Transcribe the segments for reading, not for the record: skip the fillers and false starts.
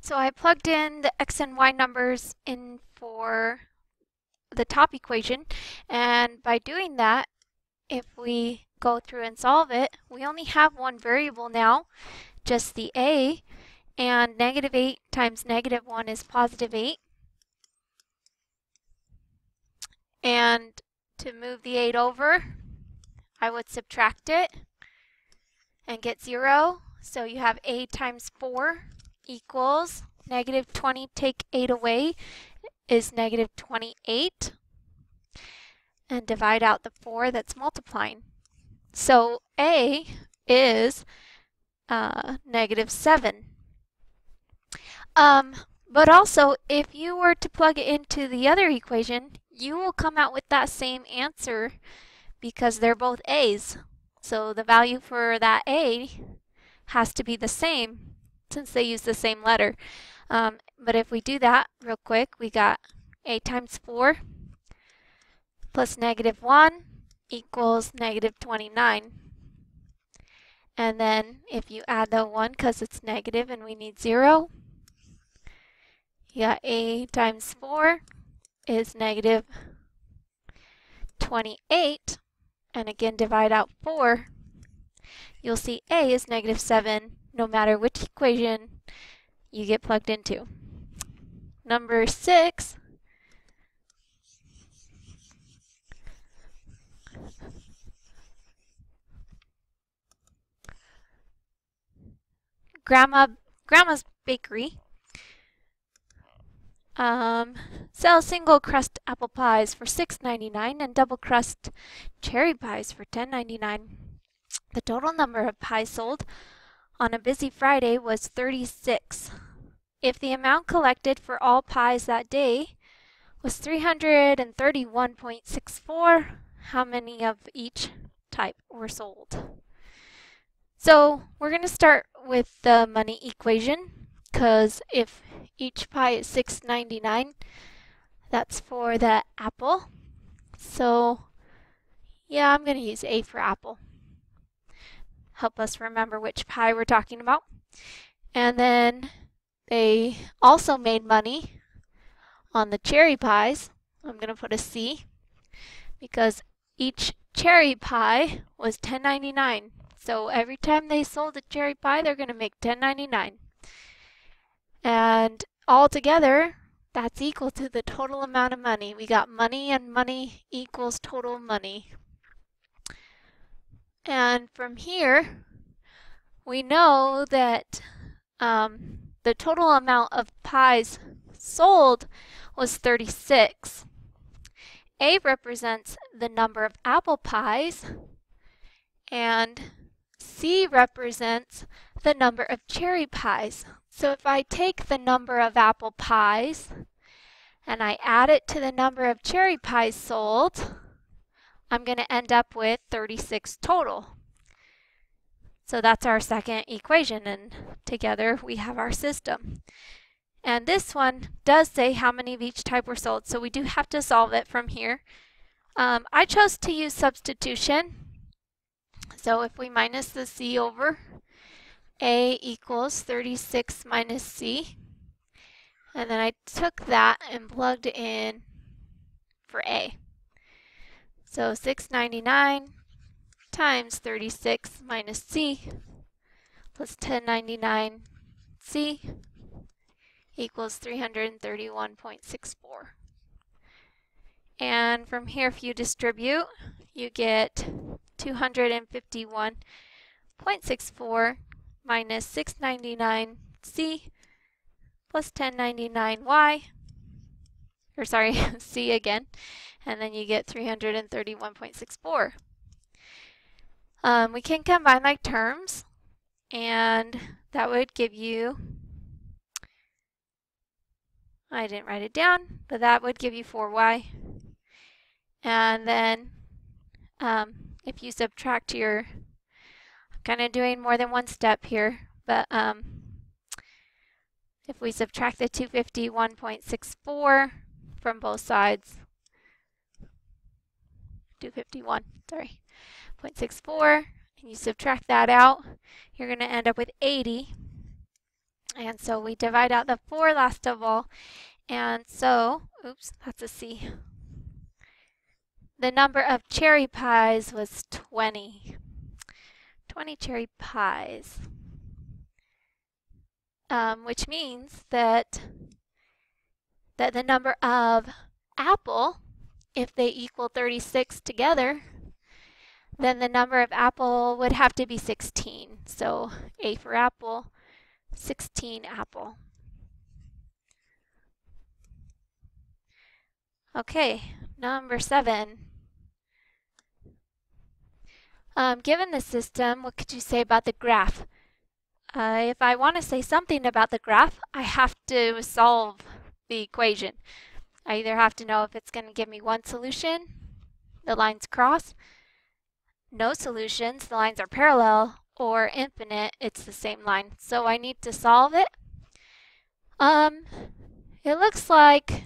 So I plugged in the x and y numbers in for the top equation, and by doing that, if we go through and solve it, we only have one variable now, just the a, and negative 8 times negative 1 is positive 8. And to move the 8 over, I would subtract it and get 0. So you have a times 4 equals negative 20, take 8 away, is negative 28. And divide out the 4 that's multiplying. So a is negative 7. But also, if you were to plug it into the other equation, you will come out with that same answer because they're both a's. So the value for that a has to be the same since they use the same letter. But if we do that real quick, we got a times 4 plus negative 1 equals negative 29. And then if you add the 1 because it's negative and we need 0, you got a times 4 is negative 28. And again, divide out 4. You'll see a is negative 7 no matter which equation you get plugged into. Number 6. Grandma's Bakery sells single crust apple pies for $6.99 and double crust cherry pies for $10.99. The total number of pies sold on a busy Friday was 36. If the amount collected for all pies that day was 331.64, how many of each type were sold? So we're going to start with the money equation, because if each pie is $6.99, that's for the apple. So yeah, I'm going to use A for apple. Help us remember which pie we're talking about. And then they also made money on the cherry pies. I'm going to put a C because each cherry pie was $10.99. So every time they sold a cherry pie, they're going to make $10.99. And all together, that's equal to the total amount of money. We got money, and money equals total money. And from here, we know that the total amount of pies sold was 36. A represents the number of apple pies, and C represents the number of cherry pies. So if I take the number of apple pies and I add it to the number of cherry pies sold, I'm going to end up with 36 total. So that's our second equation, and together we have our system. And this one does say how many of each type were sold, so we do have to solve it from here. I chose to use substitution. So if we minus the C over, A equals 36 minus C. And then I took that and plugged in for A. So $6.99 times 36 minus C plus $10.99 C equals 331.64. And from here, if you distribute, you get 251.64 minus 699C plus 1099Y, or sorry, C again, and then you get 331.64. We can combine like terms, and that would give you, I didn't write it down, but that would give you 4Y. And then if you subtract your, I'm kind of doing more than one step here, but if we subtract the 251.64 from both sides, 251, sorry, 0.64, and you subtract that out, you're going to end up with 80. And so we divide out the 4 last of all. And so, oops, that's a C. The number of cherry pies was 20. 20 cherry pies. Which means that the number of apple, if they equal 36 together, then the number of apple would have to be 16. So A for apple, 16 apple. Okay, number 7. Given the system, what could you say about the graph? If I want to say something about the graph, I have to solve the equation. I either have to know if it's going to give me one solution, the lines cross, no solutions, the lines are parallel, or infinite, it's the same line. So I need to solve it. It looks like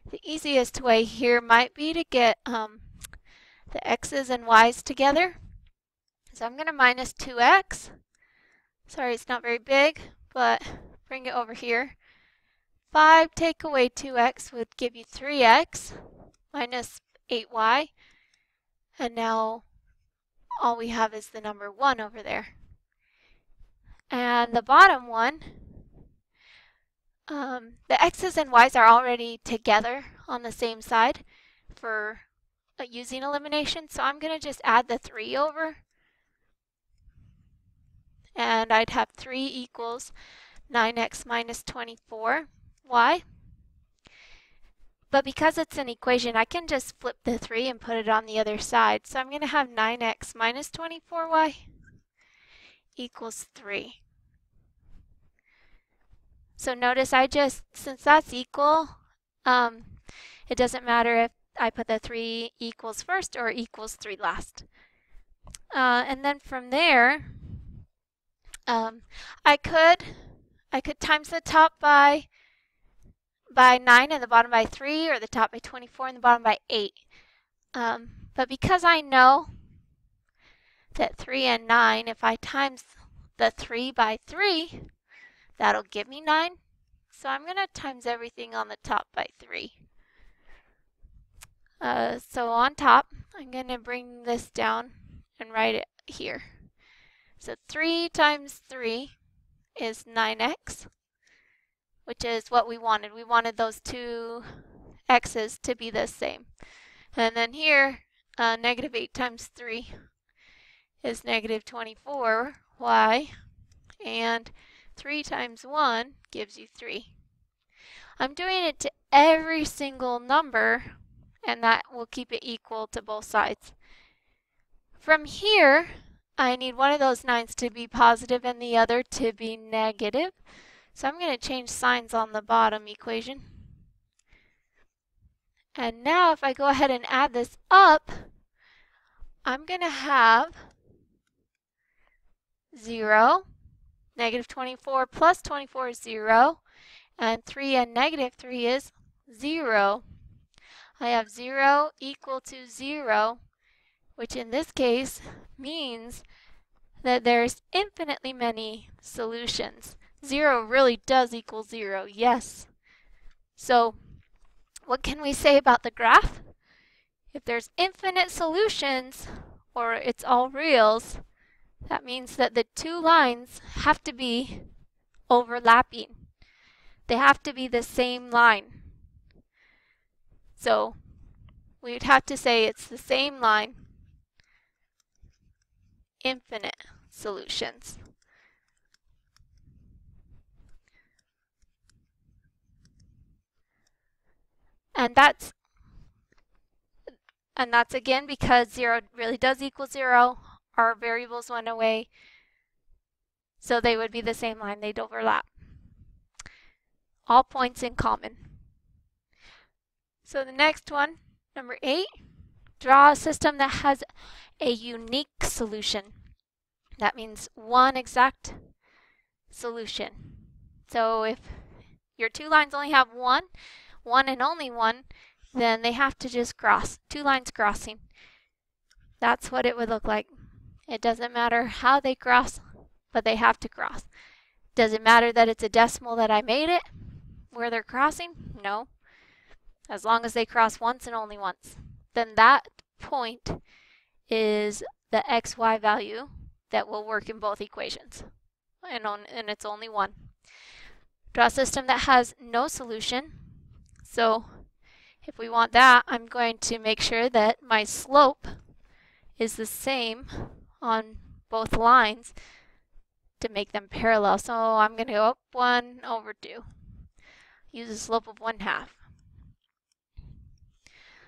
the easiest way here might be to get the x's and y's together. So I'm going to minus 2x. Sorry, it's not very big, but bring it over here. 5 take away 2x would give you 3x minus 8y. And now all we have is the number 1 over there. And the bottom one, the x's and y's are already together on the same side for using elimination. So I'm going to just add the 3 over. And I'd have 3 equals 9x minus 24y. But because it's an equation, I can just flip the 3 and put it on the other side. So I'm going to have 9x minus 24y equals 3. So notice since that's equal, it doesn't matter if I put the 3 equals first or equals 3 last. And then from there, I could times the top by 9 and the bottom by 3, or the top by 24 and the bottom by 8. But because I know that 3 and 9, if I times the 3 by 3, that'll give me 9. So I'm going to times everything on the top by 3. So on top, I'm going to bring this down and write it here. So 3 times 3 is 9x, which is what we wanted. We wanted those two x's to be the same. And then here, negative 8 times 3 is negative 24y, and 3 times 1 gives you 3. I'm doing it to every single number, and that will keep it equal to both sides. From here, I need one of those 9's to be positive and the other to be negative. So I'm going to change signs on the bottom equation. And now if I go ahead and add this up, I'm going to have 0, negative 24 plus 24 is 0, and 3 and negative 3 is 0. I have 0 equal to 0, which in this case means that there's infinitely many solutions. 0 really does equal 0, yes. So what can we say about the graph? If there's infinite solutions, or it's all reals, that means that the two lines have to be overlapping. They have to be the same line. So we would have to say it's the same line, infinite solutions. And that's again because 0 really does equal 0. Our variables went away, so they would be the same line. They'd overlap. All points in common. So the next one, number 8, draw a system that has a unique solution. That means one exact solution. So if your two lines only have one and only one, then they have to just cross, two lines crossing. That's what it would look like. It doesn't matter how they cross, but they have to cross. Does it matter that it's a decimal that I made it, where they're crossing? No. As long as they cross once and only once. Then that point is the xy value that will work in both equations. And it's only one. Draw a system that has no solution. So if we want that, I'm going to make sure that my slope is the same on both lines to make them parallel. So I'm going to go up 1 over 2. Use a slope of 1/2.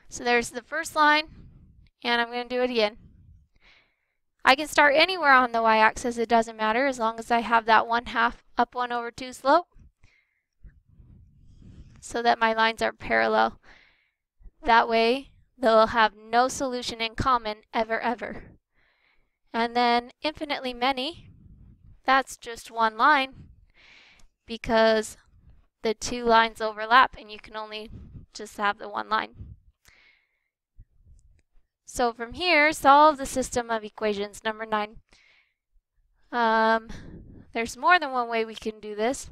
So there's the first line, and I'm going to do it again. I can start anywhere on the y-axis, it doesn't matter, as long as I have that 1/2 up 1 over 2 slope, so that my lines are parallel. That way, they'll have no solution in common ever. And then infinitely many, that's just one line, because the two lines overlap and you can only just have the one line. So from here, solve the system of equations, number 9. There's more than one way we can do this.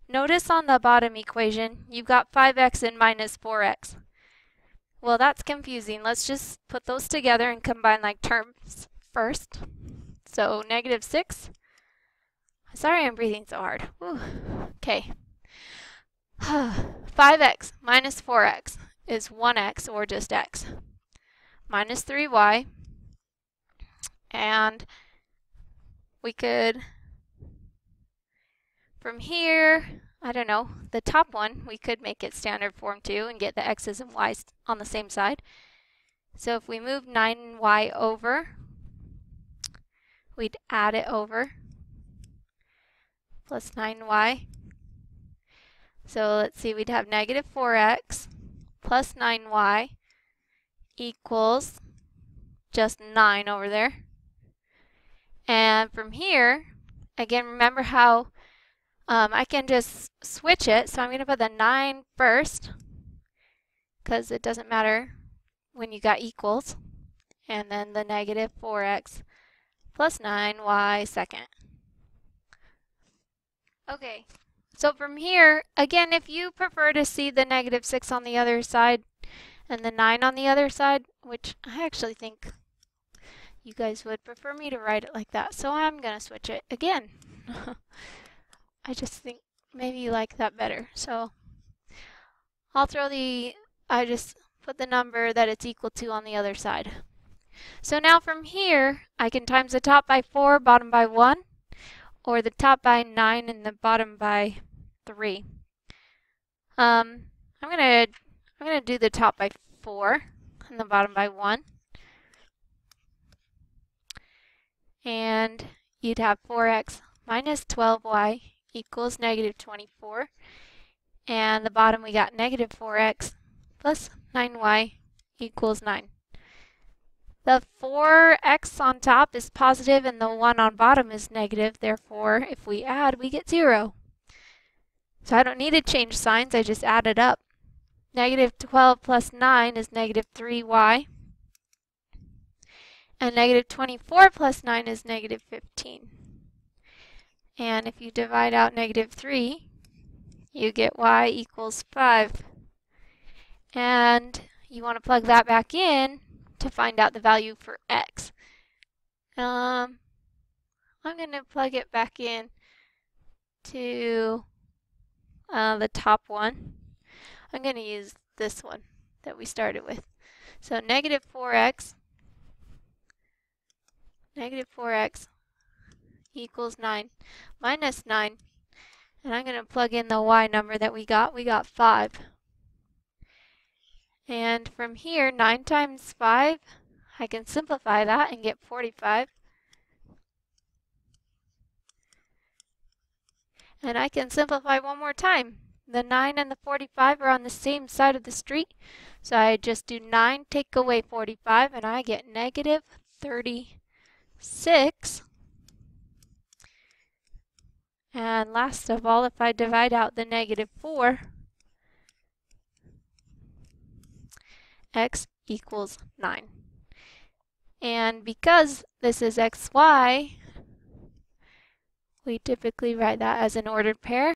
Notice on the bottom equation, you've got 5x and minus 4x. Well, that's confusing. Let's just put those together and combine like terms first. So -6. Sorry I'm breathing so hard. Whew. Okay. 5x minus 4x is 1x, or just x, minus 3y. And we could, from here, I don't know, the top one, we could make it standard form too and get the x's and y's on the same side. So if we move 9y over, we'd add it over, plus 9y. So let's see, we'd have negative 4x plus 9y equals just 9 over there. And from here, again, remember how I can just switch it. So I'm going to put the 9 first, because it doesn't matter when you got equals. And then the negative 4x plus 9y second. Okay, so from here, again, if you prefer to see the -6 on the other side and the 9 on the other side, which I actually think you guys would prefer me to write it like that, so I'm going to switch it again. I just think maybe you like that better. So I just put the number that it's equal to on the other side. So now from here, I can times the top by 4, bottom by 1, or the top by 9 and the bottom by 3. I'm gonna do the top by 4 and the bottom by 1. And you'd have 4x minus 12y equals -24. And the bottom we got -4x plus 9y equals 9. The 4x on top is positive and the 1 on bottom is negative. Therefore, if we add, we get 0. So I don't need to change signs, I just add it up. -12 plus 9 is -3y. And -24 plus 9 is -15. And if you divide out -3, you get y equals 5. And you want to plug that back in to find out the value for x. I'm going to plug it back in to the top one. I'm going to use this one that we started with. So -4x equals 9 minus 9. And I'm going to plug in the y number that we got. We got 5. And from here, 9 times 5, I can simplify that and get 45. And I can simplify one more time. The 9 and the 45 are on the same side of the street. So I just do 9, take away 45, and I get -36. And last of all, if I divide out the -4, x equals 9. And because this is xy, we typically write that as an ordered pair.